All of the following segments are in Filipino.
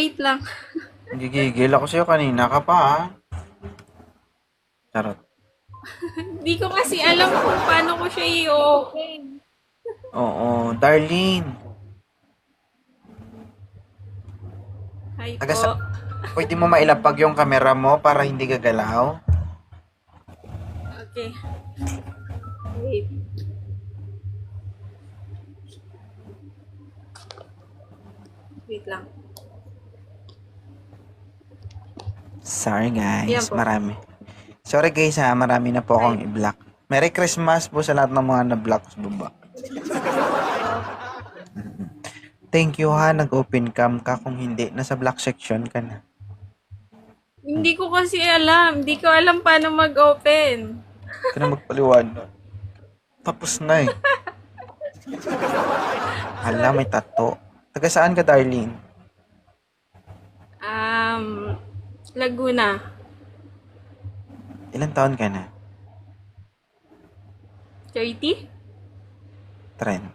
Wait lang. Gigigil ako sa'yo kanina ka pa, ha? Charot. Hindi ko kasi alam kung paano ko siya i-open. Oo, Darlene. Hi Taga sa... po. Pwede mo mailapag yung camera mo para hindi gagalaw? Okay. Wait. Wait lang. Sorry Yan guys, po. marami. Sorry guys ha, marami na po akong Hi. i-block. Merry Christmas po sa lahat ng mga na-block sa baba. Thank you ha, nag-open cam ka. Kung hindi, nasa block section ka na. Hindi ko kasi alam. Hindi ko alam paano mag-open. Ka na magpaliwanag. Tapos na eh. Hala, may tato. Taga saan ka, Darlene? Um, Laguna. Ilan taon ka na? 30? Trend.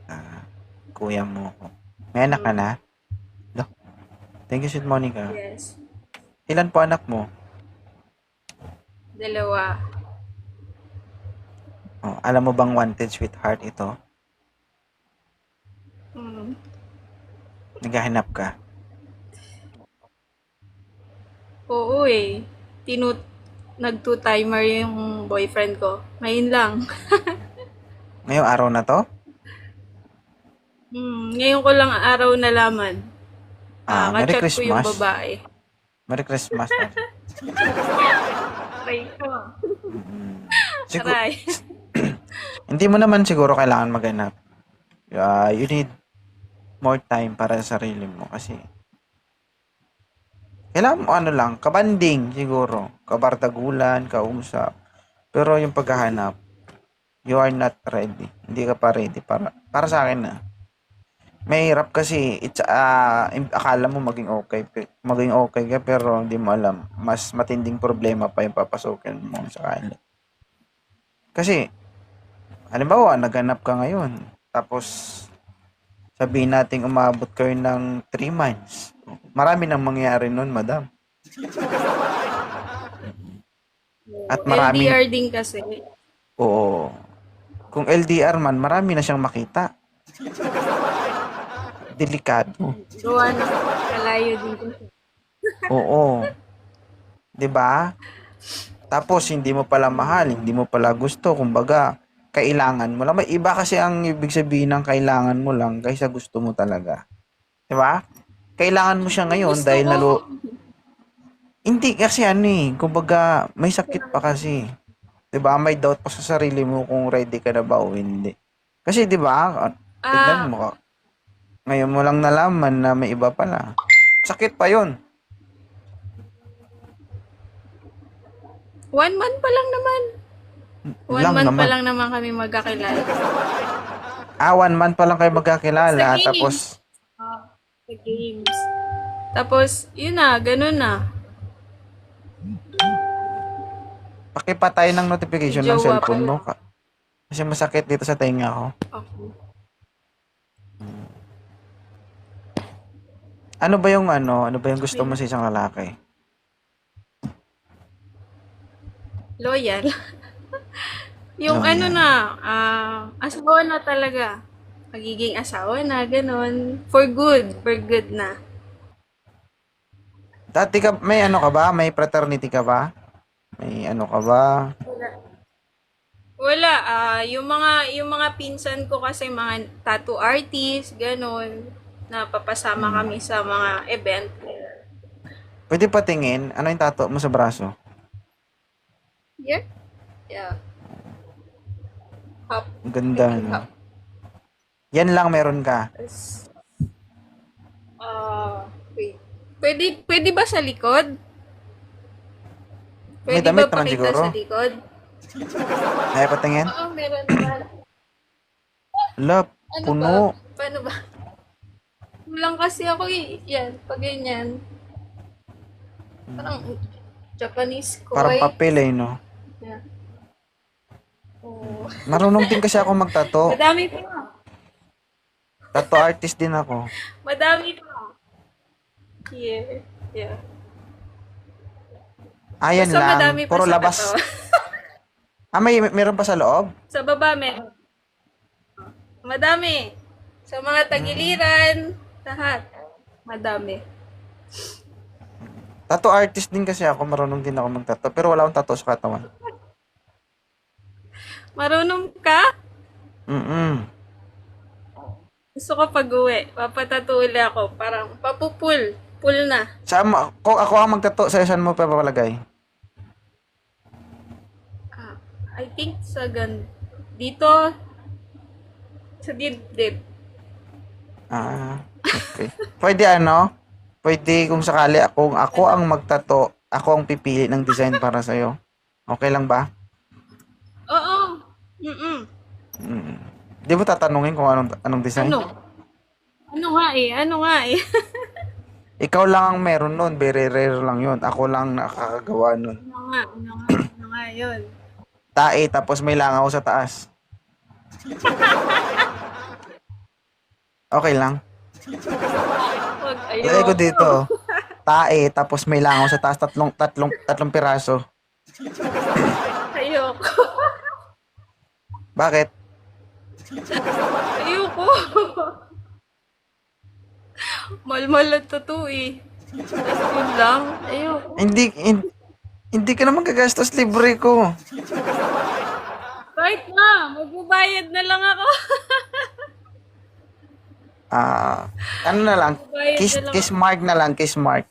Kuya mo ko. May anak ka na? Lo, thank you, Sweet Monica. Yes. Ilan po anak mo? 2. Oh, alam mo bang wanted sweetheart ito? Hmm. Naghahanap ka. Oo eh. Nag-two-timer yung boyfriend ko. Ngayon lang. Ngayong araw na to? Ngayon ko lang araw nalaman. Merry Kachat ko yung Christmas. babae. Merry Christmas. Aray ko. Siguro, Aray. hindi mo naman siguro kailangan maghanap. You need more time para sa sarili mo kasi kailangan mo ano lang, kabanding siguro, kabardagulan, kausap. Pero yung paghahanap, you are not ready. Hindi ka pa ready para sa akin na. Mahirap kasi akala mo maging okay ka pero hindi mo alam mas matinding problema pa yung papasukin mo sa kanila. Kasi halimbawa naghanap ka ngayon tapos sabihin nating umabot kayo ng 3 months. Marami nang mangyayari nun, madam. At maraming LDR din kasi. oo. Kung LDR man, marami na siyang makita. Delikado. Gawa na kalayo din kasi. Oo. 'Di ba? Tapos hindi mo pala mahal, hindi mo pala gusto, kumbaga kailangan mo lang. May iba kasi ang ibig sabihin ng kailangan mo lang kaysa gusto mo talaga. 'Di ba? Kailangan mo siya ngayon Gusto dahil ko, hindi kasi ano eh, kumbaga may sakit pa kasi. 'Di ba? May doubt pa sa sarili mo kung ready ka na ba o hindi. Kasi 'di ba? Tignan ah, mo, ngayon mo lang nalaman na may iba pala. Sakit pa 'yon. 1 month pa lang naman. One Lang month pa naman. lang naman kami magkakilala. 1 month pa lang kayo Sa magkakilala games. tapos Sa games. Tapos, yun na, ganun na. pakipatay ng May notification ng jowa pa cellphone mo. lang. Kasi masakit dito sa tenga ko. Okay. Ano ba yung gusto mo sa isang lalaki? Loyal. Yung No, ano yan. na, asawa na talaga. Magiging asawa na, ganun. For good. For good na. Dati ka, may ano ka ba? May fraternity ka ba? May ano ka ba? Wala, yung mga pinsan ko kasi mga tattoo artist, ganun. Napapasama kami sa mga event. Pwede patingin? Ano yung tato mo sa braso? Yeah? Yeah. Hop. Ang I ganda, think no? hop. Yan lang meron ka. Tapos, wait. Pwede ba sa likod? May Pwede damit ba naman pakita sa siguro. likod? Ay, patingin? Oo, meron naman. Lap, Ano ba? puno. Paano ba? Kulang kasi ako eh. Yan, pag ganyan. Parang Japanese Parang koi. papel eh, no? Yeah. Oh. Marunong din kasi ako magtato. Madami pa. Tattoo artist din ako. Madami pa. Yeah. Yeah. Ayan Basta lang. madami pa Puro sa labas. katawan. Meron pa sa loob? Sa baba, meron. Madami. Sa mga tagiliran, lahat. Madami. Tattoo artist din kasi ako. Marunong din ako magtattoo. Pero wala akong tattoo sa katawan. Marunong ka? Mm-mm. Gusto ko pag-uwi. Papatatuuli ako. Parang papupul. Pull na. Kung ako ang magtattoo, saan mo pa papalagay? Ah, I think sa dito, sa dibdib. Okay. Pwede kung sakali ako ang magtato, ako ang pipili ng design para sa'yo. Okay lang ba? Oo. Mm-mm. Mm. Di mo tatanungin kung anong design? Ano? Ano nga eh? Ano nga eh? Ikaw lang ang meron nun. Very rare lang yun. Ako lang nakakagawa nun. Ano nga? Ano nga yun? Tae, tapos may langaw sa taas. Okay lang. Wag, Lagay ko ayoko. dito. Tae, tapos may langaw sa taas. Tatlong piraso. Ayoko. Bakit? Ayoko. Malmal at totoo eh. Tapos yun lang. Ayoko. Hindi ka naman gagastos, libre ko. Kahit na, magbabayad na lang ako. Ano na lang, Magbabayad na lang kiss mark na lang, kiss mark.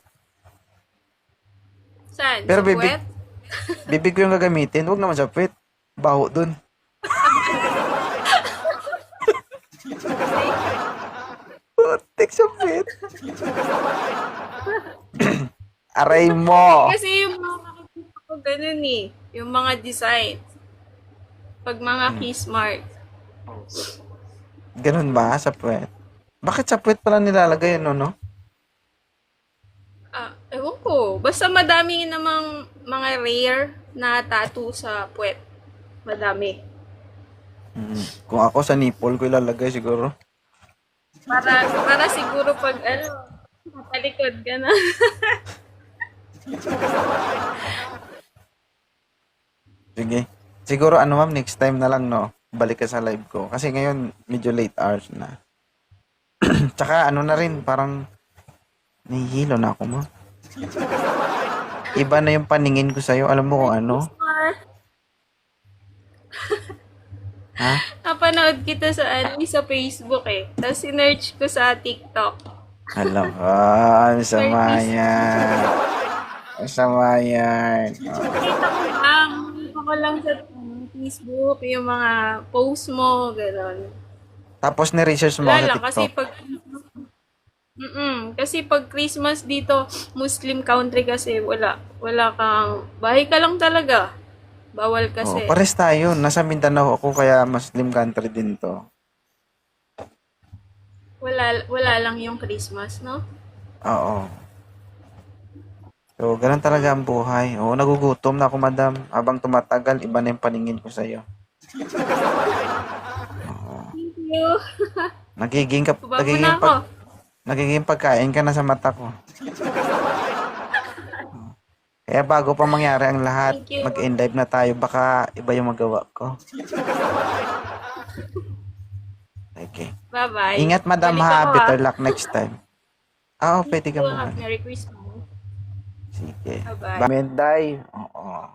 Saan? Pero Sa puwet? bibig ko yung gagamitin, huwag naman sa puwet. Baho dun. Putik sa puwet. Aray mo. Kasi yung mga nakikita ko ganun eh. Yung mga design. Pag mga kiss mark. Ganun ba sa puwet? Bakit sa puwet pala nilalagay yun, no? Ewan ko. Basta madami namang mga rare na tattoo sa puwet. Madami. Kung ako sa nipple ko ilalagay siguro. Para siguro pag matalikod ka na. Sige. Siguro ma'am, next time na lang, no? Balik ka sa live ko. Kasi ngayon, medyo late hours na. Tsaka na rin, parang nahihilo na ako mo. Iba na yung paningin ko sa'yo. Alam mo kung ano? Ha? Napanood kita sa Facebook eh. Tapos sinerch ko sa TikTok. Alam ko. Masama yan. Masama yan. Nakita ko lang sa Facebook yung mga post mo, gano'n. Tapos ni-research mo Wala ako sa lang, kasi TikTok. kasi pag Christmas dito, Muslim country kasi wala kang, bahay ka lang talaga. Bawal kasi. Pares tayo. Nasa Mindanao ako, kaya Muslim country din to. Wala lang yung Christmas, no? Oo. So, ganun talaga ang buhay. Oo, nagugutom na ako, madam. Habang tumatagal, iba na yung paningin ko sa'yo. Thank you. Baba mo na ako. Nagiging pagkain ka na sa mata ko. Kaya bago pa mangyari ang lahat, Thank you. mag-end live na tayo. Baka iba yung magawa ko. Okay. Bye-bye. Ingat, madam, Balik ha. ako, Better luck next time. Pwede ka mo. Merry Christmas. Sige. Bye-bye. Menday. Oo.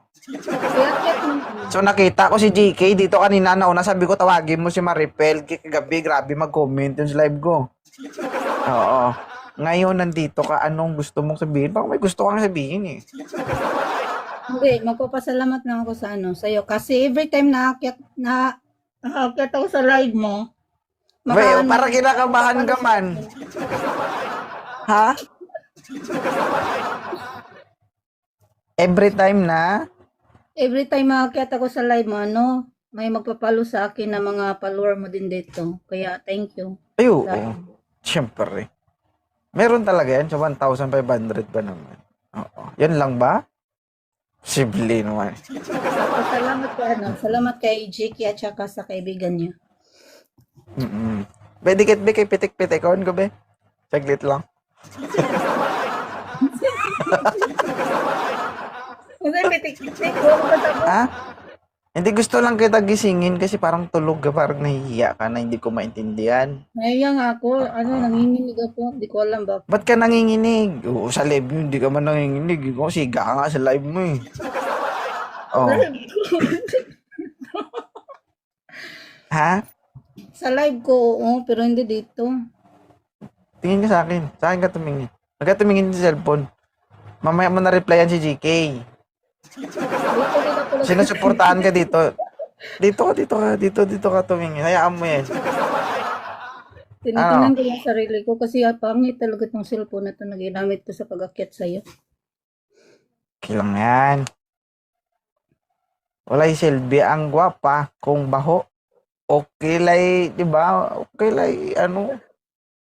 So nakita ko si GK dito kanina nauna, sabi ko tawagin mo si Maripel kagabi, grabe mag-comment yun sa live ko. Oo. Ngayon nandito ka, anong gusto mong sabihin? Baka may gusto kang sabihin eh. Hindi, magpapasalamat lang ako sa sa'yo. Kasi every time nakaakyat ako sa live mo, Para kinakabahan ka man. Ha? Every time makaakyat ako sa live mo, may magpapalo sa akin na mga follower mo din dito. Kaya thank you. Ayo, siyempre. Meron talaga yan. So, 1,500 ba naman? Oo. Yan lang ba? Simple naman. Salamat kay Jiki at saka sa kaibigan niya. Pwede kay pitik-pitikon ko, be? Saglit lang. Kasi pitik-pitik ko ako tapos. Ha? Hindi gusto lang kita gisingin kasi parang tulog ka, parang nahihiya ka na hindi ko maintindihan. Naiya nga ako, nanginginig ako, di ko alam ba. Ba't ka nanginginig? Oo, sa live mo, hindi ka man nanginginig. Ikaw, siga ka nga sa live mo eh. Oh. Ha? Sa live ko, oo, pero hindi dito. Tingin ka sa akin. Sa akin ka tumingin. Huwag ka tumingin sa cellphone. Mamaya mo na-replyan si GK. Dito pala. Sinusuportahan ka dito. Dito ka tumingin. Hayaan mo yan. Tinitingnan ko yung sarili ko kasi pangit talaga itong cellphone na ito na ginamit ko sa pag-akyat sa'yo. Okay lang yan. Walay silbi ang gwapa kung baho. Okay lay, di ba? Okay lay,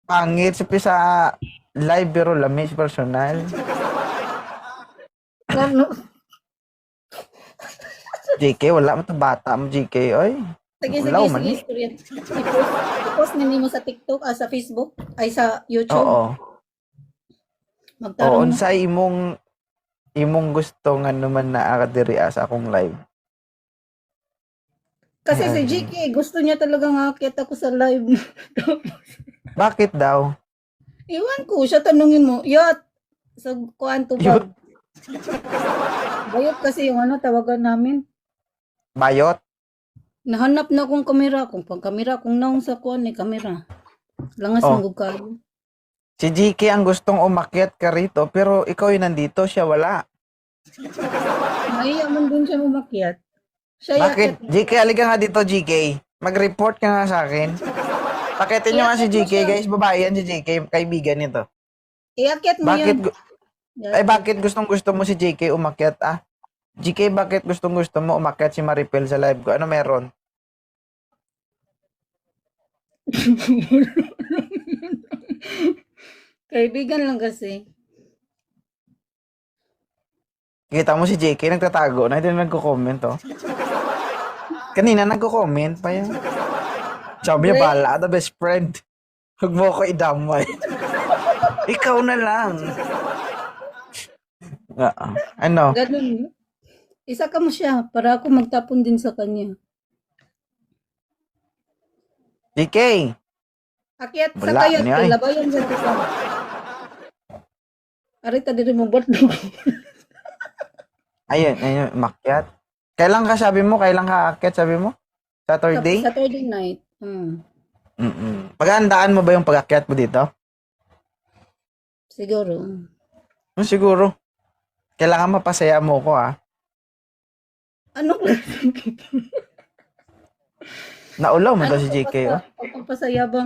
pangit sa live pero lamis personal. Ano? JK, wala mo to bata mo, JK, oy. Sige, Ulaw man sige, eh. istorya. I-post ninyo mo sa TikTok, sa Facebook, ay sa YouTube. Oo. Magtarong Sa imong gusto nga naman na akadiri sa akong live. Kasi si GK, gusto niya talagang aakyat ako sa live. Bakit daw? Iwan ko, siya tanungin mo, yat, sa kuan to ba? Yut. Bayot kasi yung tawagan namin. Bayot? Nahanap na akong kamera, kung pang-kamera, kung naong sa kuan ni kamera. Langas Oh. mong kayo. Si GK ang gustong umakyat ka rito, pero ikaw yung nandito, siya wala. Mahiya man din siya umakyat. Siya Bakit? yakyat. GK, aliga nga dito, GK. Mag-report ka nga sa akin. Pakitin nyo nga si GK, guys. Babae yan si GK, kaibigan nito. Iakyat mo Bakit? yan. Bakit gustong-gusto mo si JK umakyat, GK, bakit gustong-gusto mo umakyat si Maripel sa live ko? Ano meron? Kaibigan lang kasi. Kita mo si JK nagtatago na, hindi na nagko-comment, oh. Kanina nagko-comment pa yan. Sabi niya, bala, the best friend. Huwag mo ko idamay. Ikaw na lang. Ano? Ganun. Isa ka mo siya para ako magtapon din sa kanya. JK, Akyat sa Wala kayot, niya, eh. labayan sa tika. Arita din mo ba't ayun, umakyat. Kailan ka sabi mo? Kailan ka aakyat sabi mo? Saturday? Saturday night. Paghandaan mo ba yung pag-akyat mo dito? Siguro. Siguro. Kailangan mapasaya mo ko, Ano ba? Naulaw mo daw si JK, oh. Pagpapasaya ba?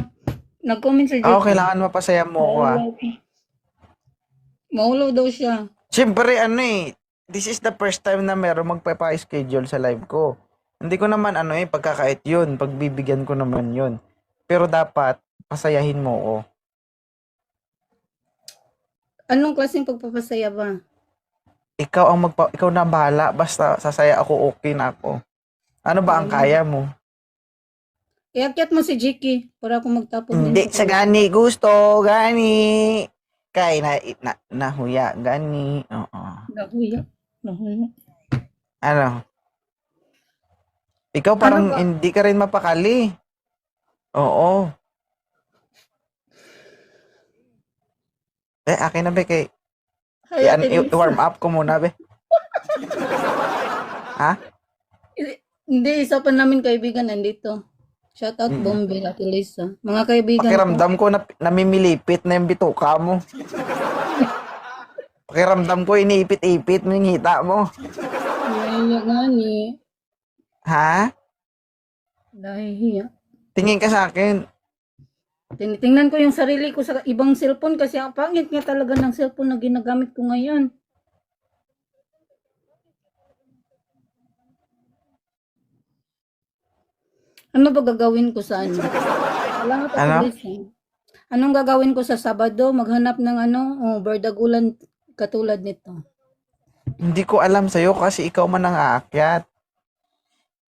Nag-comment sa Oo, kailangan mapasaya mo ko, Maulaw daw siya. Siyempre, this is the first time na meron magpapa-schedule sa live ko. Hindi ko naman, pagkakait yun. Pagbibigyan ko naman yun. Pero dapat, pasayahin mo ko. Anong klaseng pagpapasaya ba? Ikaw na bahala. Basta sasaya ako, okay na ako. Ano ba ang kaya mo? Iakyat mo si Jiki para ako magtapon Hindi din sa gani gusto, gani. Kay nahuya, gani. Oo. Nahuya. Ano? Ikaw parang Ano ba? hindi ka rin mapakali. Oo. Akin na be kay i-warm up ko muna be. Ha? Hindi, isa pa namin kaibigan nandito. Shout out Bombay at Elisa. Mga kaibigan Pakiramdam ko na namimilipit na yung bituka mo. Pakiramdam ko iniipit-ipit mo yung hita mo. Nahiya nga ni. Ha? Nahiya. Tingin ka sa akin. Tinitingnan ko yung sarili ko sa ibang cellphone kasi ang pangit nga talaga ng cellphone na ginagamit ko ngayon. Ano ba gagawin ko sa ano? Wala nga pa Ano? pulis, eh. Anong gagawin ko sa Sabado? Maghanap ng bardagulan katulad nito. Hindi ko alam sa'yo kasi ikaw man ang aakyat.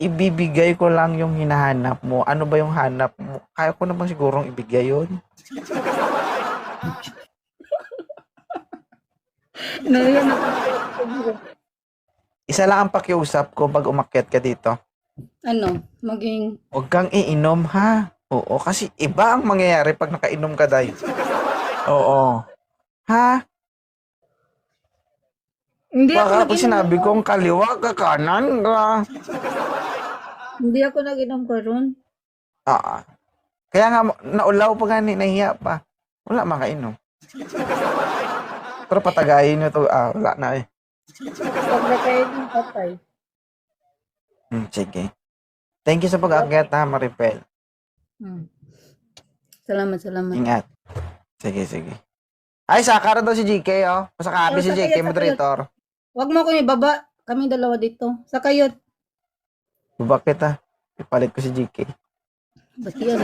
Ibibigay ko lang yung hinahanap mo. Ano ba yung hanap mo? Kaya ko naman sigurong ibigay yun. Nahiya na ako. Isa lang ang pakiusap ko pag umakyat ka dito. Ano, maging... Huwag kang iinom, ha? Oo, kasi iba ang mangyayari pag nakainom ka, day. Oo. Ha? Hindi ako Baka pag nag-inom. sinabi kong kaliwa ka, kanan ka. Hindi ako nag-inom karon. Ah. Kaya nga, naulaw pa gani, nahiya pa. Wala makainom. Pero patagayin nyo to. Wala na eh. Pag nakain ng patay. Sige. Thank you sa pag-akyat ha, Maripel. Hmm. Salamat. Ingat. Sige, sige. Ay, sakara daw si GK, oh. Pasakabi si GK, moderator. Huwag mo akong ibaba. Kami dalawa dito. Sa kayot. Bakit ha? Ipalit ko si GK. Ba't yan?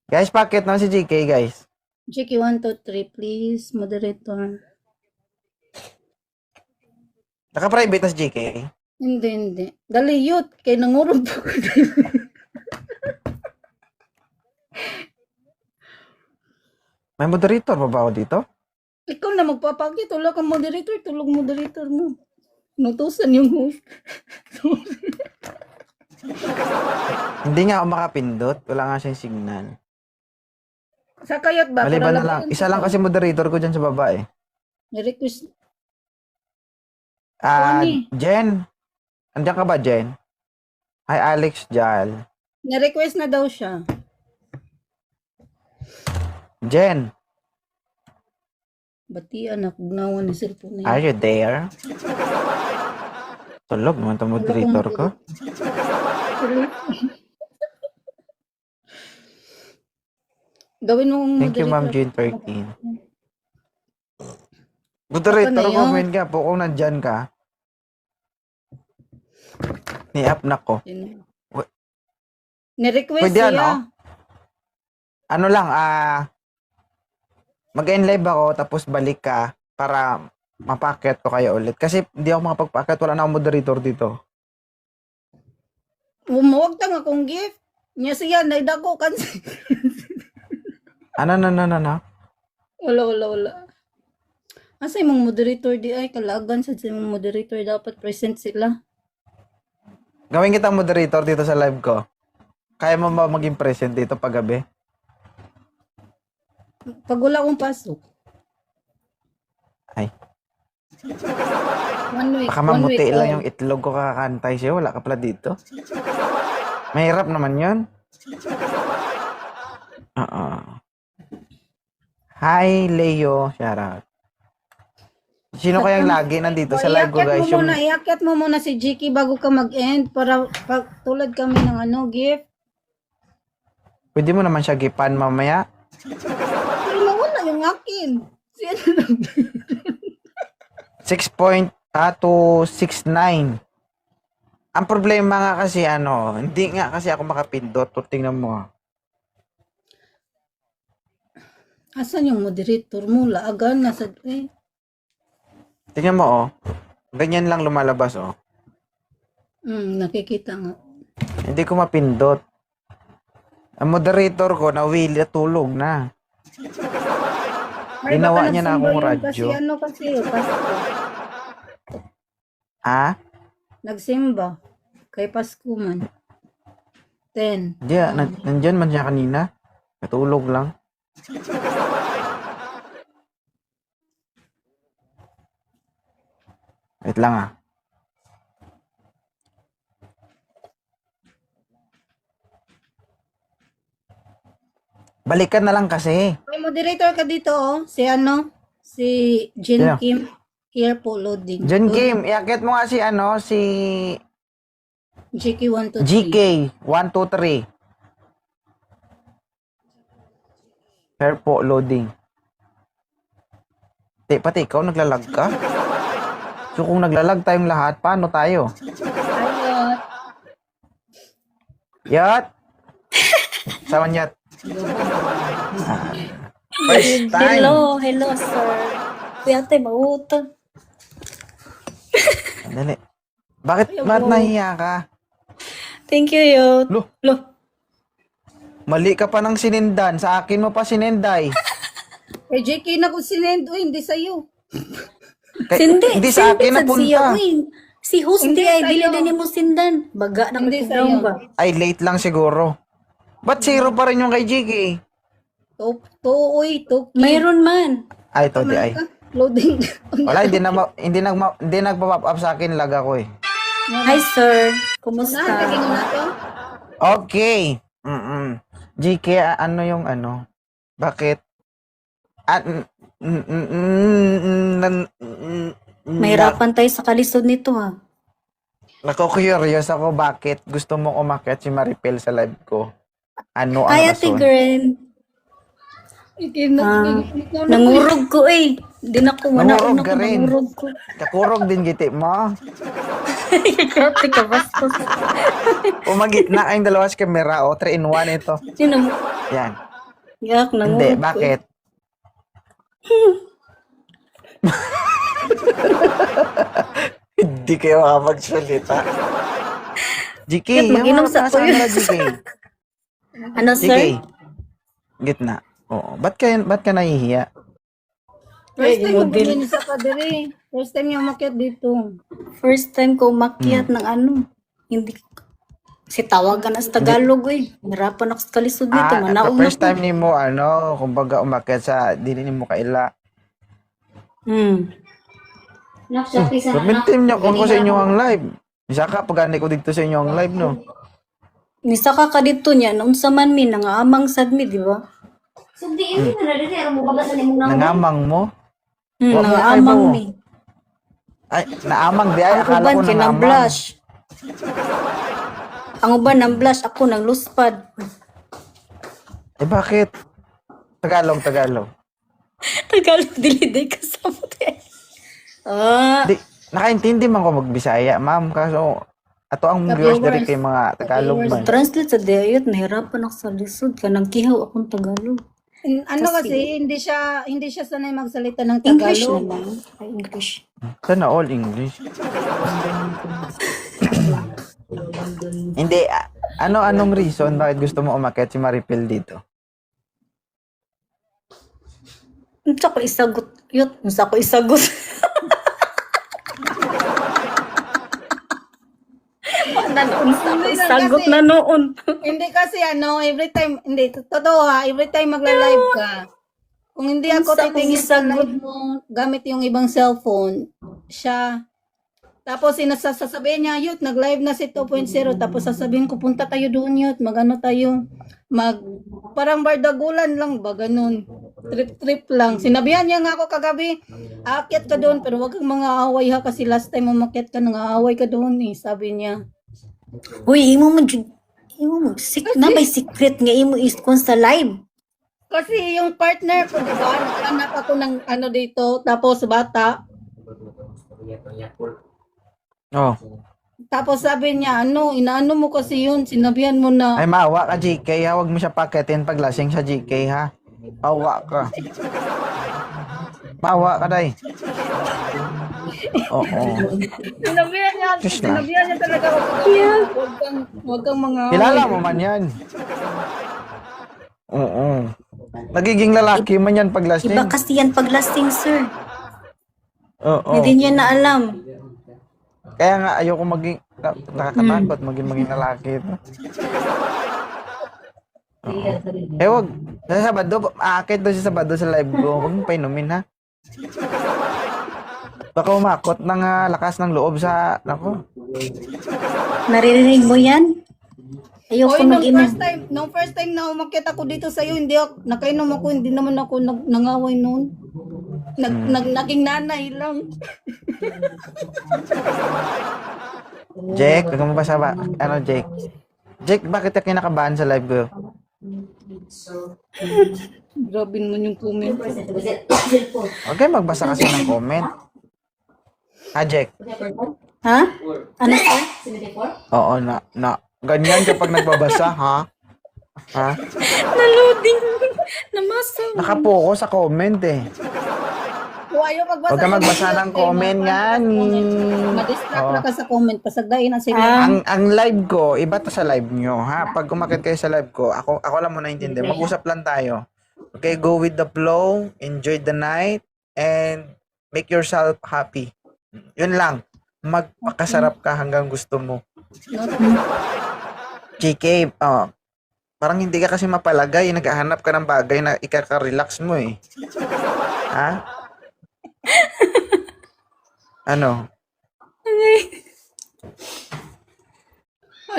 Guys, bakit na si GK, guys? Jackie, 1, 2, 3, please. Moderator. Naka-private na si GK. Hindi. Dali, youth. Kaya nangurog po ko. May moderator pa ba ako dito? Ikaw na magpapakit. Wala kang moderator. Tulog moderator mo. Nutusan yung host. Hindi nga ako makapindot. Wala nga siyang signal. Sa kayot ba? Maliban Para na lang. labanan Isa kita. lang kasi moderator ko dyan sa baba eh. Ni-request. Tony. Jen. Andiyan ka ba, Jen? Hi, Alex Jal. Na-request na daw siya. Jen, Batian ako. Gnawan ni cellphone are niya. you there? Tulog naman itong moderator ko. Gawin mo Thank you, Ma'am June 13. Moderator Ako na ko, yun. comment ka po kung nandyan ka. Ni-up na ko. Ni-request Pwede siya. ano? Ano lang, mag-end live ako tapos balik ka para mapaket ko kayo ulit. Kasi hindi ako makapagpaket, wala na akong moderator dito. Umuwag tang akong gift. Nya siya, naidako kansi. Ano? Wala. Asa imong moderator di ay kalagan sa imong moderator dapat present sila. Gawin kita moderator dito sa live ko. Kaya mo ba maging present dito paggabi? Pag wala akong pasok. Ay. 1 week. Baka mamuti lang yung itlog ko kakantay siya. Wala ka pala dito. Mahirap naman yun. Hi, Leo. Shout out. Sino kayang lagi nandito sa live ko, guys? Iakyat mo muna si Jiki bago ka mag-end para pag tulad kami ng gift. Pwede mo naman siya gipan mamaya. Pero nawala yung akin. Sino lang? 6.269. Ang problema nga kasi hindi nga kasi ako makapindot. Tingnan mo. Asan yung moderator mo? Laagan na sa... Tingnan mo, ganyan lang lumalabas, nakikita nga. Hindi ko mapindot. Ang moderator ko, nawili at tulog na. Ay, Ginawa baka niya na nagsimba akong yun radyo. Kasi Pasko. Ha? Nagsimba. Kay Pasko man. 10. Hindi, nandyan man siya kanina. Natulog lang. Wait lang Balikan na lang kasi. May moderator ka dito, Si Si Jin Yeah. Kim. Here po, loading. John Kim, iakit mo nga si GK 1, 2, 3. GK 123. Pair po loading. Pati ikaw naglalag ka? So kung naglalag tayong lahat, paano tayo? Ayot. Yat! Saman yat. First time. Hello, sir. Kuyate, mauta. Dali. Bakit nahiya ka? Thank you, yo. Lo, mali ka pa ng sinindan. Sa akin mo pa sininday. Kay JK na ko sinend, uy, hindi sa'yo. Hindi sa akin sad siya, napunta. uy. Si host Hindi ay sa'yo. dili din mo sindan. Baga na Hindi kagdaw sa'yo. ba? Ay, late lang siguro. Ba't zero pa rin yung kay JK? Uy, to. Mayroon man. Ay, to di ay. Loading. Wala, hindi nagpa-pop up sa akin, lag ako eh. Hi sir, kumusta? Nakatingin na to? Okay. JK, ano yung ano? Bakit? Mahirapan tayo sa kalisod nito ha. Nako-curious ako bakit gusto mo umakyat si Maripel sa live ko. Ano ang Hi Ate rason? Gren. Nangurog ko eh. Di na ko Nangurog manaon ka ako rin. nangurog ko. Kakurog din giti mo. Grabe ka bastos. Umagit na kayong dalawa sa camera, 3 in 1 ito. Sino mo? Yan. Yak, Hindi, nangurog ko. eh. bakit? Hindi kayo makapagsalita. GK, Bakit mag-inom yung sa nasa tuyo? camera, GK. Ano GK. sir? Gitna. Oo. Ba't ka nahihiya? First time mo model. bilhin sa kadiri. First time yung umakyat dito. First time ko umakyat ng ano. Hindi si tawagan na sa Tagalog eh. Hirapan ako sa kalisod nito. Manaon First ako. time ni mo, kumbaga umakyat sa, dili ni mo kaila. Permitim niyo kung ko sa inyo ang live. Isa ka, pag-ani ko dito sa inyo ang live, no? Nisaka ka dito niya. Naunsa man mi, nangaamang sad mi, di ba? Nangamang mo? Wag mo Nangaamang kayo. mi. Ay, naamang di ay. Ang Akala uban ko kinang nangamang. blush. Ang uban ng blush, ako ng luspad. Eh, bakit? Tagalog. Tagalog, dili-day kasama tayo. Di, nakaintindi man ko magbisaya, ma'am. Kaso, ato ang Sa viewers viewers. diri kay mga Tagalog man. Translate sa dayot, nahirapan ako sa lisod. Kanang kihaw akong Tagalog. Ano kasi, hindi siya sanay magsalita ng English na Tagalog. lang. Ay, English. Sana all English. Hindi, anong reason bakit gusto mo umakyat si Maripel dito? Unsa ko isagot? Unsa ko isagot? Unsa ko isagot na noon. Hindi kasi every time, hindi, totoo every time magla-live ka, kung hindi ako Unsa akong titingin sa isagot? live mo, gamit yung ibang cellphone, siya, tapos sasabihin niya, Yut, nag-live na si 2.0, tapos sasabihin ko, punta tayo doon, Yut, mag-ano tayo, parang bardagulan lang ba, ganun. Trip-trip lang. Sinabihan niya nga ako kagabi, aakyat ka doon, pero wag kang mga away ha, kasi last time umakyat ka, nang-aaway ka doon sabi niya. Uy, imo mo na may secret nga imo is kon sa live. Kasi yung partner ko, di ba, naghanap ako ng ano dito, tapos bata, Oh. tapos sabi niya, inaano mo kasi yun, sinabihan mo na, Ay, maawa ka, GK, ha? Huwag mo siya paketin pag lasing sa GK, ha? Maawa ka. Maawa ka, day. Oo. sinabihan niya talaga ako, wag kang mga Kilala mo man yan. Oo. Nagiging lalaki man yan pag lasing. Iba kasi yan paglasting, sir. Oo. Hindi niya na alam. Kaya nga, ayoko maging, nakakatakot maging lalaki ito. Oo. Eh, wag. Sa Sabado, aakit daw sa Sabado sa live ko. Huwag mo painumin, ha? Baka umakot ng lakas ng loob sa, nako. Naririnig mo yan? Ayoko Oy, mag-inom. nung first time na umakyat ako dito sa iyo, nakainom ako, hindi naman ako nangaway noon. Naging nanay lang. Jake, huwag mo ba sa ano, Jake? Jake, bakit ka kinakabahan sa live ko? Grabe naman yung comment. Huwag kayo magbasa kasi ng comment. Ha, Jake? Ha? Ano, sir? Oo, ganyan kapag nagbabasa, ha? Ha? Naloading. Namasa. Nakapokus sa comment, eh. Kung ayaw magbasa. Huwag ka magbasa ng comment yan. Ma-distract na ka sa comment. Pasagdayin na sila. Ang live ko, iba to sa live nyo, ha? Pag umakit kayo sa live ko, ako lang muna intindi. Mag-usap lang tayo. Okay, go with the flow, enjoy the night, and make yourself happy. Yun lang. Magpakasarap ka hanggang gusto mo. JK, parang hindi ka kasi mapalagay. Naghahanap ka ng bagay na ikaka-relax mo eh. Ha? Ano?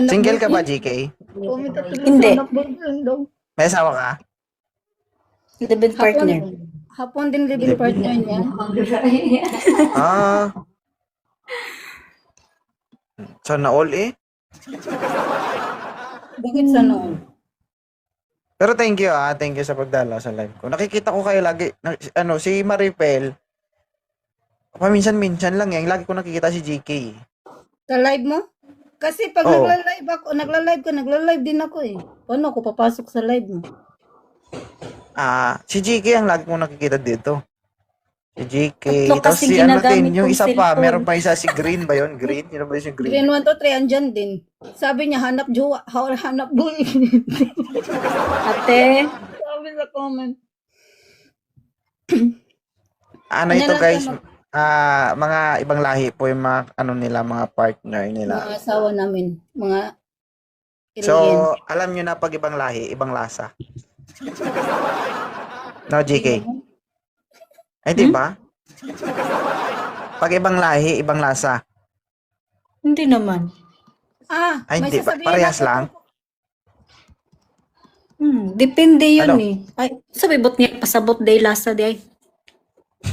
Single ka ba, JK? Hindi. May asawa ka? Live-in partner. Hapon din living partner niya. Ah. Sana all eh. Bakit sa noon? Pero thank you thank you sa pagdala sa live ko. Nakikita ko kayo lagi, si Maripel, paminsan-minsan lang yan, lagi ko nakikita si JK. Sa live mo? Kasi pag Oo. nagla-live din ako eh. Paano ako papasok sa live mo? Si JK ang lagi ko nakikita dito. Si JK. Tatlo Tapos kasi si ginagamit yung kong isa pa, cellphone. meron pa isa si Green ba yun? Green? Yun ba yung Green? Green 1 to 3, andyan din. Sabi niya, hanap jowa, hanap boy. Ate, Sabi sa comment. Ano Ano ito lang guys? tanong? Mga ibang lahi po yung mga, nila, mga partner nila. Mga asawa namin. Mga So, alien. alam nyo na pag ibang lahi, ibang lasa. No, JK? Ay, di ba? Pag ibang lahi, ibang lasa. hindi naman. Ay, may hindi. sasabihin Parehas ako. lang. Depende yun Ano? eh. Ay, sabi bot niya, pasabot day lasa day.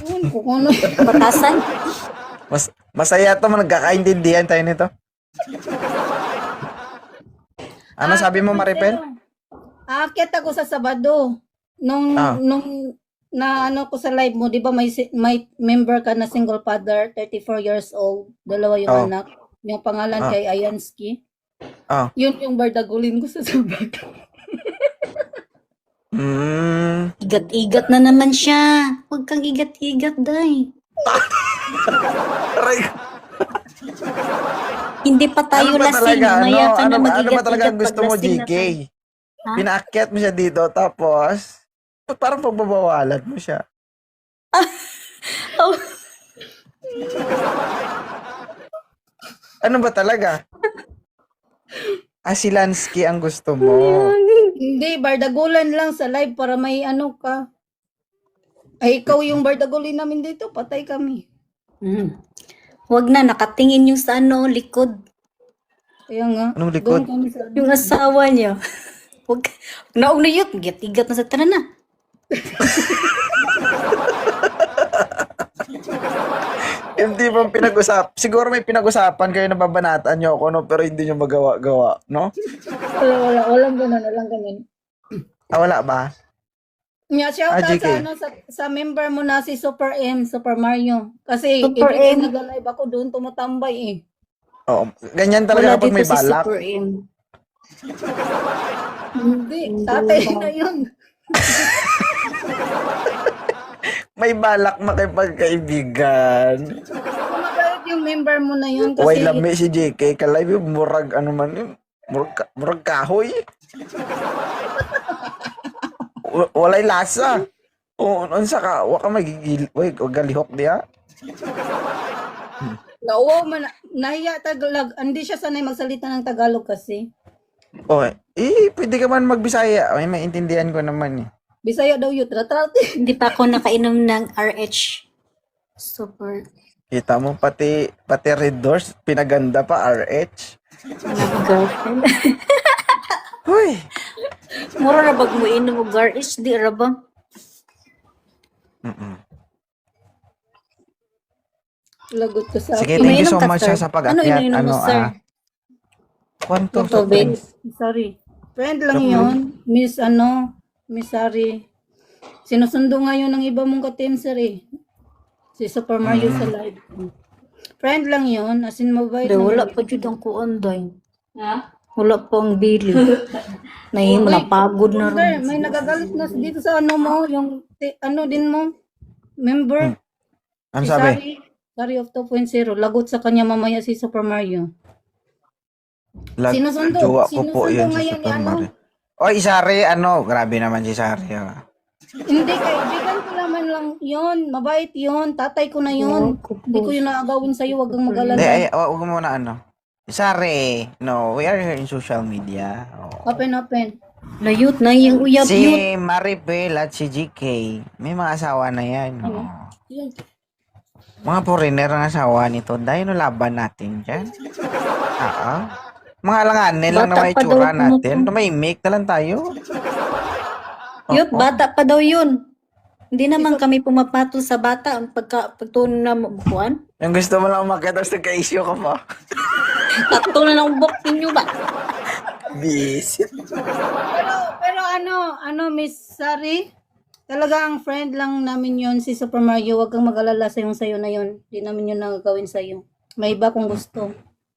Yun, kung ano. Batasan? Masaya to, nagkakaintindihan tayo nito. Ano sabi mo, Maripel? Aakyat ako sa Sabado. Nung na ano ko sa live mo, 'di ba may member ka na single father, 34 years old, dalawa yung Oh. anak. Yung pangalan kay Ayansky. Oh. Yun yung bardagulin ko sa Sabado. Igat-igat na naman siya. Huwag kang igat-igat, day. Aray, Hindi pa tayo ano ba lasing. talaga? Mamaya ka na Ano ba mag-igat-igat talaga ang gusto pag mo, lasing na JK? tayo. Ha? Pinaakyat mo siya dito, tapos parang pagbabawalan mo siya. Oh, Ano ba talaga? Si Lansky ang gusto mo. Hindi, bardagulan lang sa live para may ano ka. Ay, ikaw yung bardagulin namin dito, patay kami. Huwag na, nakatingin yung sa likod. Kaya nga. Anong likod? doon kami sa- Yung asawa niya. Huwag, naong na yun, igat-igat na sa tanan na. Hindi ba siguro may pinag-usapan kayo na babanatan nyo ako, no? Pero hindi nyo magawa-gawa, no? Walang ganun. Wala ba? Nya, shout out JK. sa member mo na si Super M, Super Mario. Kasi Super every M. nagla-live ako doon tumatambay eh. Oo. Ganyan Wala talaga kapag dito may si balak. Super M. Hindi, tatay na yun. May balak makipagkaibigan. Kumagayat yung member mo na yun Way kasi lami si JK. Kalay yung murag ano man yun. Murag kahoy. Walay lasa. Unsa ka? Wa ka magigil. Wag galihok diya. nauwaw man, nahiya Tagalog. Hindi siya sanay magsalita ng Tagalog kasi. Pwede ka man magbisaya. Ay, maintindihan ko naman eh. Bisaya daw yun, tratrate. Hindi pa ako nakainom ng RH. Super. Kita mo, pati Red Doors, pinaganda pa, RH. Girlfriend. Hoy! Mura na bag mo inom mo RH, di ra ba? Lagot ko sa Sige, akin. thank you Umiinom so ka, much sir? sa Ano pag-akyat. iniinom mo, sir? Kwanto Yung sa tubig? Sorry. Friend lang yun. Miss Sari. Sinusundo ngayon ng iba mong ka-team sir eh. Si Super Mario sa live. Friend lang yun. As in, mabait Day, wala naman. pa jud ang kuan, day. Wala pa ang bili. Napagod na Sir, rin. may nagagalit na dito sa ano mo, yung din mo, member. Ano Si sabi? Sari of 2.0. Lagot sa kanya mamaya si Super Mario. Sinusundo. Jowa ko po Sinusundo yun si ngayon ni Super ano? Mario. Oy, Sari, grabe naman si Sari. Hindi, kaibigan ko naman lang yun. Mabait yun. Tatay ko na yun. Hindi ko yun naagawin sa'yo. Wag kang mag-alala. Hindi, ay, wag mo na ano. Sorry. No, we are here in social media. Oh. Open. Layot na yung uyab yun. Si Maribel at si GK, may mga asawa na yan. Oh. Yun. Mga foreigner ang asawa nito. Dahil no laban natin dyan. Oo. Mga alanganin lang na Bata may pa tsura daw, natin. May make na lang tayo. Yut, bata pa daw yun. Hindi naman kami pumapatol sa bata pagtunan na bukuan. Yung gusto mo lang umakyat tapos nagka-issue ka pa. Takto na ng bok ninyo ba? Bisit. Pero Miss Sari, talagang friend lang namin yon si Super Mario. Huwag kang mag-alala sa yung sayo na yon. Hindi namin yun nagagawin sa'yo. May iba kung gusto.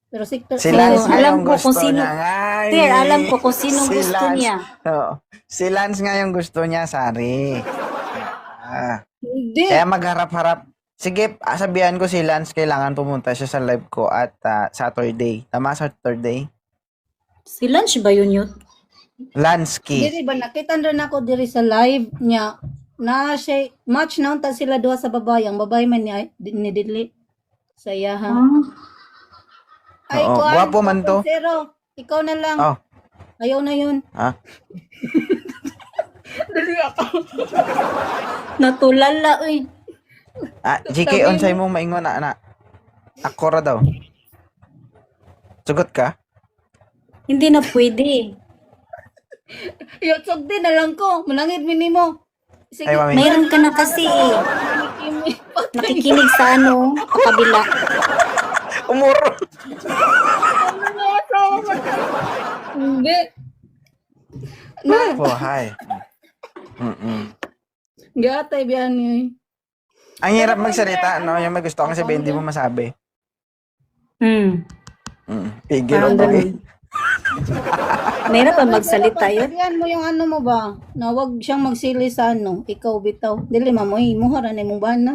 Pero Si Lance nga alam yung ko gusto kung sino- niya. Ay, Sir, alam ko kung sino si gusto Lance. niya. Oo. Si Lance nga yung gusto niya, Sari. Hindi. Kaya magharap-harap. Sige, sabihan ko si Lance, kailangan pumunta siya sa live ko at Saturday. Tama, Saturday? Si Lunch ba yun yun? Lansky. Diri ba nakita rin ako diri sa live niya na siya match na unta sila duha sa babae. Ang babae man ni Didli. Saya ha. Ay, Oo, kuan, gwapo man to. Zero. Ikaw na lang. Oh, Ayaw na yun. ha? Natulala eh. GK, onsay mo maingon na. Ako ra daw. Sugot ka? Hindi na pwede. Yotsog din na lang ko. Manangid minimo. Sige. Ay, mami. Mayroon ka na kasi eh. Nakikinig sa ano, kabila. Umuro. Hindi. Oh, hi. Gatay biyan ni. Ang hirap magsalita, no? Yung may gusto kang sabihin, hindi mo masabi. Pigil Parang ang bagay. ganun. Mayroon pa magsalita yun. Sabihan mo yung ano mo ba? Na wag siyang magsili sa ano. Ikaw bitaw. Dili mamoy. Muhara na mong bana.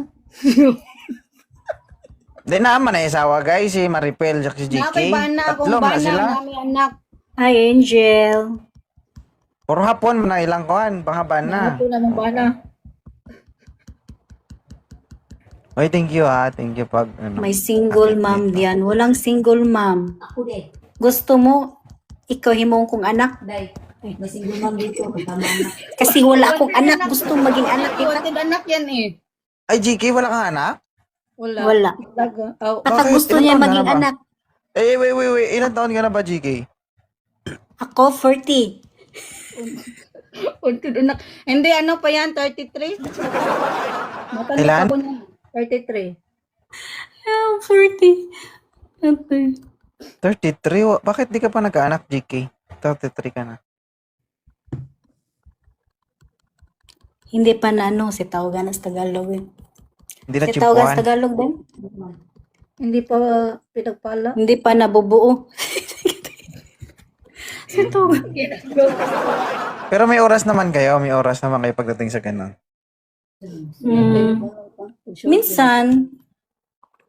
Di naman na isawa, guys. Si Maripel at si GK. Nakay bana akong Tatlo na bana. sila. Nami anak. Hi, Angel. Puro hapon, na ilang kuhan. Baka na. Ito na mong bana. Oy, thank you ha. Thank you pag ano. May single mom diyan. Walang single mom. Gusto mo, ikaw himong kong anak? May single mom dito. Kasi wala akong anak. Gusto maging anak kita. Wanted anak yan eh. Ay, GK, wala kang anak? Wala. Wala. Talaga. Oh. Baka Bakit? gusto Ilang niya taon ka maging na ba? anak. Wait. Ilan taon ka na ba, GK? Ako, 40. Wanted anak. Hindi, ano pa yan? 33? Matanda Ilan? ako niyan. 33. Yeah, 40. Okay. 33? Bakit di ka pa nagkaanak, GK? 33 ka na. Hindi pa na ano, si tawagan sa Tagalog. Eh. Hindi na Si tawagan sa chipuan. Tagalog din. Hindi pa pinagpala. Hindi pa nabubuo. Si tawagan. Pero may oras naman kayo. May oras naman kayo pagdating sa ganun. Minsan,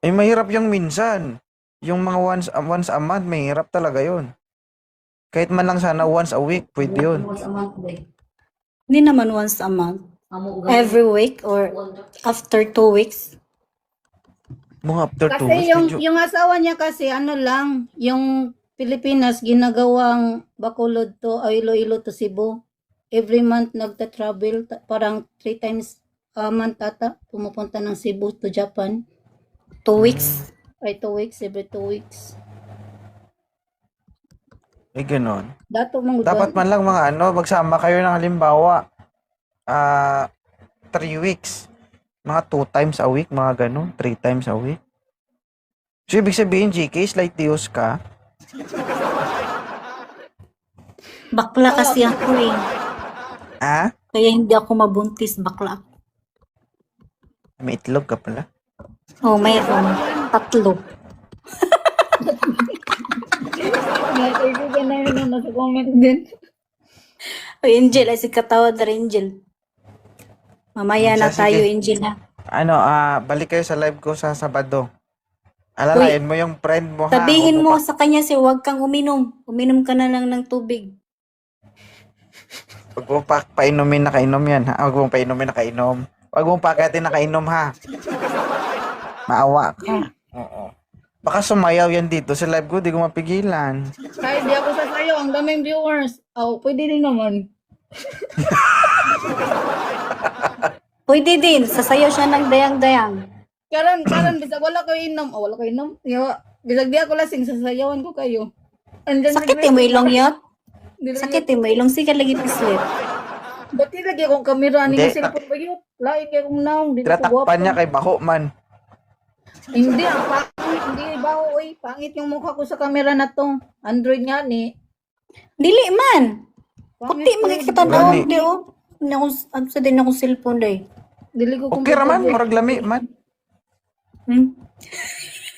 Ay, mahirap yung minsan. Yung mga once a month, mahirap talaga yun. Kahit man lang sana once a week, pwede yun. hindi naman once a month. Every week or after 2 weeks. Mga after 2 Kasi weeks, medyo... yung asawa niya kasi ano lang, yung Pilipinas ginagawang Bacolod to Iloilo to Cebu. Every month nagta-travel, parang 3 times a month ata, pumupunta ng Cebu to Japan. 2 weeks. Ay 2 weeks, every 2 weeks. Eh, ganun. Dato mong Dapat man lang mga ano, magsama kayo ng halimbawa, 3 weeks. Mga 2 times a week, mga ganun. 3 times a week. So, ibig sabihin, GK, slight dios ka. Bakla kasi ako eh. Ah? Kaya hindi ako mabuntis, bakla ako. May itlog ka pala. Oh, mayroon. 3. Kaibigan na yun nasa comment din. Oh, Angel, ay si katawad na Angel. Mamaya na Sige. tayo, Angel ha. Ano, balik kayo sa live ko sa Sabado. Alalayan mo yung friend mo ha. Sabihin Huwag mo sa kanya si huwag kang uminom. Uminom ka na lang ng tubig. Huwag mong painumin nakainom yan, ha? Huwag mong painumin nakainom. Huwag mong pakatin nakainom, ha? Maawa ka. Oo. Baka sumayaw yan dito sa live ko, di ko mapigilan. Kahit di ako sasayaw, ang daming viewers. Oh, pwede din naman. Pwede din, sasayaw siya ng dayang-dayang. Karan, bisag wala kayo inom. Oh, wala kayo inom. Bisag di ako lasing, sasayawan ko kayo. Andyan Sakit mo ilong yot? Sakit. Sakit mo ilong, sige lagi pislit. Ba't di lagi akong kamera ni Hindi, cellphone ba yun? Lain kayo kong naong. Di na ko Tinatakpan niya kay Bako man. Hindi, ang pangit. Hindi ba, oy. Pangit yung mukha ko sa camera na to. Android nga ni. Dili man. Pangit Puti, ko. magkikatanaw. Gani. Di o. Ano sa din akong cellphone day. Dili ko Okay raman, murag lami man.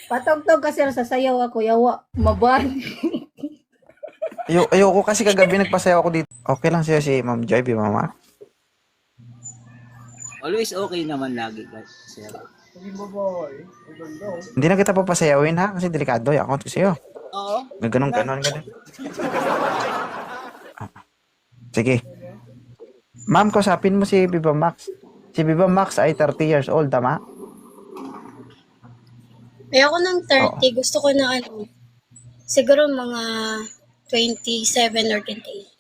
Patog-tog kasi sasayaw ako. Yawa, maban. Ayoko kasi kagabi nagpasayaw ako dito. Okay lang siya si Ma'am Joy, Mama. Always okay naman lagi, guys. Sir. Hindi na kita papasayawin, ha? Kasi delikado yung account ko sa'yo. Oo. Ganon. Sige. Ma'am, kausapin mo si Viva Max. Si Viva Max ay 30 years old, tama? Ayoko ng 30. Gusto ko na siguro mga 27 or 28.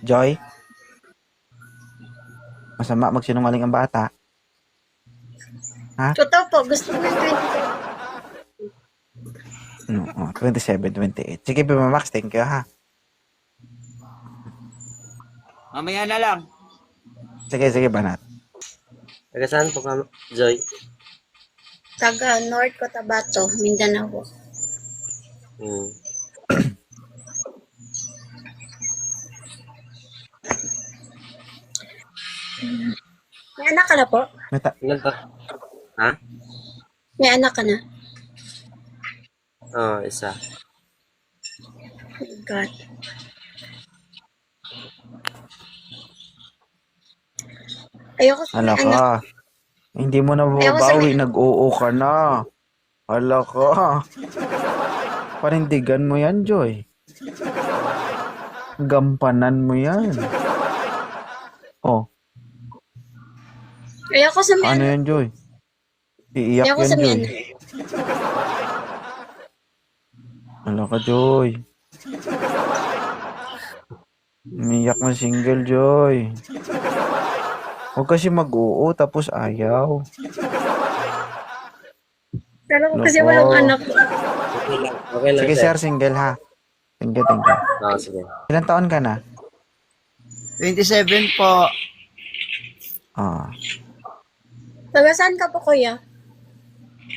Joy? Masama magsinungaling ang bata. Totoo po, gusto ko ng 27. No, 27, 28. Sige, Viva Max, thank you, ha? Mamaya na lang. Sige, banat. Taga saan po ka, Joy? Taga North Cotabato, Mindanao. Hmm. May anak ka na po? Ilan pa? Ha? May anak ka na? Oo, isa. Oh my God. Ayoko sa Hala may anak. ka. Hindi mo na Ayaw ko mababawi, sa- nag-oo ka na. Hala ka. Panindigan mo yan, Joy. Gampanan mo yan. Oh, Ayoko sa may ano anak. yan, Joy? Iiyak Ayoko yan, sa may Joy. anak. Hala ka, Joy. Umiyak na single, Joy. Huwag kasi mag-oo, tapos ayaw. Pero ko kasi Loko. walang anak. Okay lang. Okay lang, Sige, sir, single, ha? Thank you. Oo, sige. Ilan taon ka na? 27 po. Ah, Taga saan ka po, kuya?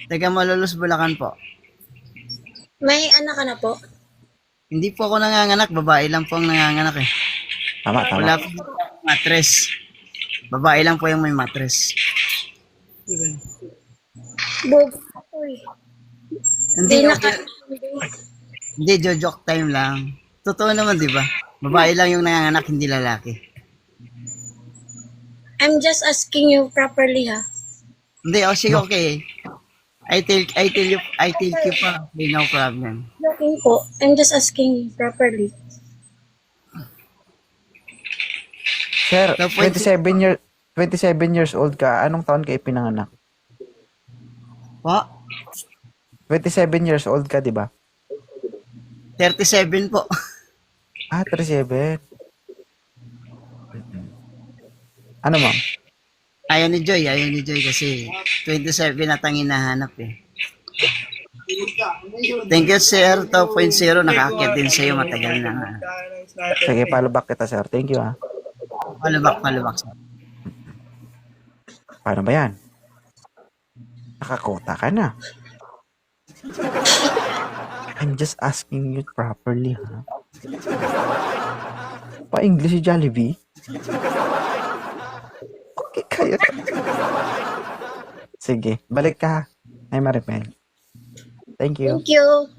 Taga Malolos, Bulacan po. May anak ka na po? Hindi po ako nanganganak. Babae lang po ang nanganganak eh. tama. Wala po matres. Babae lang po yung may matres. Bog. Uy. Hindi, Di na okay. Hindi, joke time lang. Totoo naman, di ba? Babae lang yung nanganganak, hindi lalaki. I'm just asking you properly, ha? Hindi, sige, okay. I tell you pa. Okay, no problem. Joking po. I'm just asking you properly. Sir, So, 27 years old ka. Anong taon ka ipinanganak? Po? 27 years old ka, di ba? 37 po. Ah, 37. Ano, ma'am? Ayaw ni Joy kasi 27 at ang hinahanap eh. Thank you, sir. 2.0, nakaakyat din sa'yo matagal na. Sige, follow back kita, sir. Thank you, ha. Palubak, sir. Paano ba yan? Nakakota ka na. I'm just asking you properly, ha? Pa-English si Jollibee? Okay kayo. Sige, balik ka, ha? Ay, Maripel. Thank you. Thank you.